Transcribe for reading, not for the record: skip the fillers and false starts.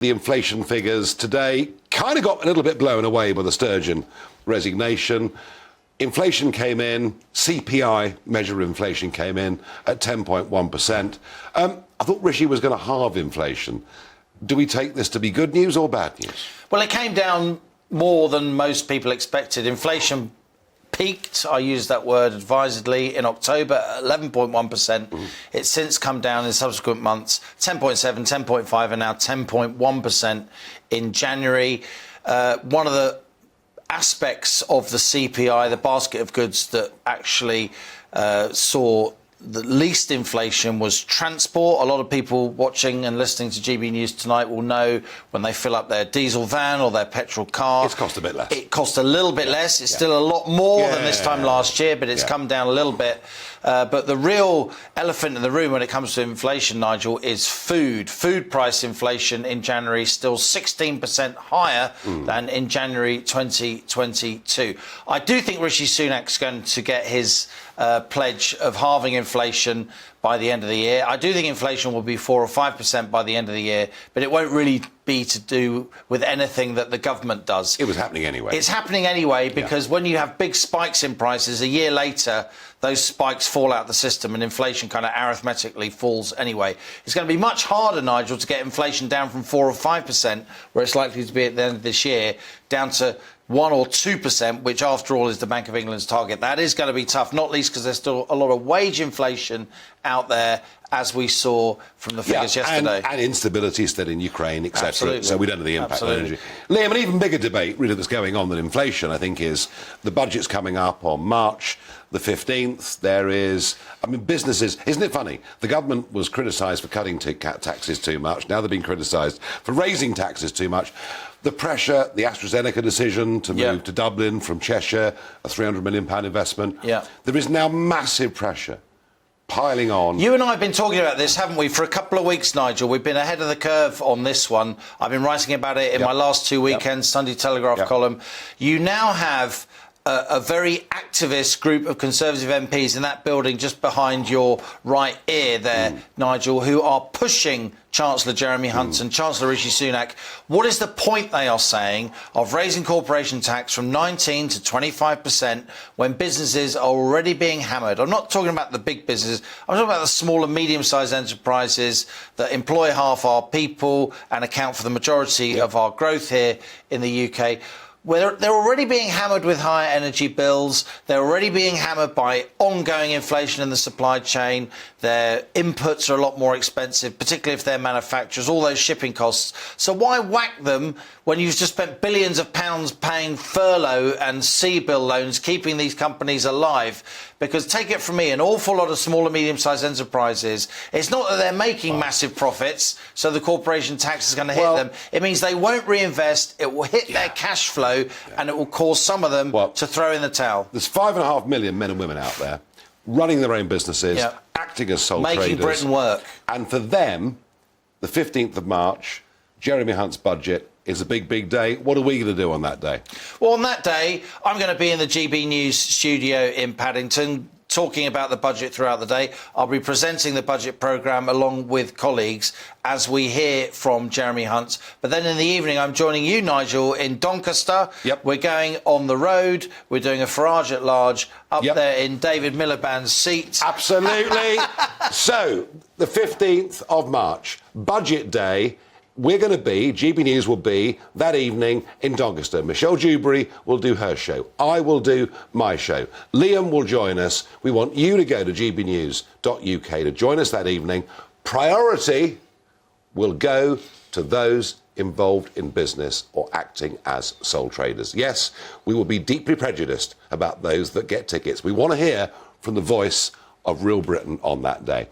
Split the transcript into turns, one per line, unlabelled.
The inflation figures today kind of got a little bit blown away by the Sturgeon resignation. Inflation came in, CPI measure of inflation came in at 10.1%. I thought Rishi was going to halve inflation. Do we take this to be good news or bad news?
Well, it came down more than most people expected. Inflation peaked, I use that word advisedly, in October at 11.1%. It's since come down in subsequent months, 10.7, 10.5 and now 10.1% in January. One of the aspects of the CPI, the basket of goods that actually saw the least inflation was transport. A lot of people watching and listening to GB News tonight will know when they fill up their diesel van or their petrol car.
It's cost a bit less.
It cost a little bit less. It's still a lot more than this time last year, but it's come down a little bit. But the real elephant in the room when it comes to inflation, Nigel, is food. Food price inflation in January still 16% higher than in January 2022. I do think Rishi Sunak's going to get his pledge of halving inflation by the end of the year. I do think inflation will be 4 or 5% by the end of the year, but it won't really be to do with anything that the government does.
It was happening anyway.
It's happening anyway because when you have big spikes in prices, a year later, those spikes fall out of the system and inflation kind of arithmetically falls anyway. It's going to be much harder, Nigel, to get inflation down from 4 or 5%, where it's likely to be at the end of this year, down to 1 or 2%, which after all is the Bank of England's target. That is going to be tough, not least because there's still a lot of wage inflation out there, as we saw from the figures yesterday.
And instability still in Ukraine, etc.
Absolutely.
So we don't know the impact on energy. Liam, an even bigger debate really that's going on than inflation, I think, is the budget's coming up on March the 15th. There is, businesses, isn't it funny? The government was criticised for cutting taxes too much. Now they're being criticised for raising taxes too much. The pressure, the AstraZeneca decision to move to Dublin from Cheshire, a £300 million investment. There is now massive pressure piling on.
You and I have been talking about this, haven't we, for a couple of weeks, Nigel? We've been ahead of the curve on this one. I've been writing about it in my last 2 weekends, Sunday Telegraph column. You now have a very activist group of Conservative MPs in that building just behind your right ear there, Nigel, who are pushing Chancellor Jeremy Hunt and Chancellor Rishi Sunak. What is the point, they are saying, of raising corporation tax from 19 to 25% when businesses are already being hammered? I'm not talking about the big businesses. I'm talking about the small and medium-sized enterprises that employ half our people and account for the majority of our growth here in the UK. Where they're already being hammered with higher energy bills, they're already being hammered by ongoing inflation in the supply chain, their inputs are a lot more expensive, particularly if they're manufacturers, all those shipping costs. So why whack them when you've just spent billions of pounds paying furlough and C-bill loans, keeping these companies alive? Because take it from me, an awful lot of small and medium-sized enterprises, it's not that they're making massive profits, so the corporation tax is going to hit them. It means they won't reinvest, it will hit their cash flow, and it will cause some of them to throw in the towel.
There's 5.5 million men and women out there running their own businesses, acting as sole traders.
Making Britain work.
And for them, the 15th of March, Jeremy Hunt's budget is a big, big day. What are we going to do on that day?
Well, on that day, I'm going to be in the GB News studio in Paddington, talking about the budget throughout the day. I'll be presenting the budget programme along with colleagues as we hear from Jeremy Hunt. But then in the evening, I'm joining you, Nigel, in Doncaster. We're going on the road. We're doing a Farage at Large up there in David Miliband's seat.
Absolutely. So, the 15th of March, Budget Day. We're going to be, GB News will be, that evening in Doncaster. Michelle Dewberry will do her show. I will do my show. Liam will join us. We want you to go to gbnews.uk to join us that evening. Priority will go to those involved in business or acting as sole traders. Yes, we will be deeply prejudiced about those that get tickets. We want to hear from the voice of real Britain on that day.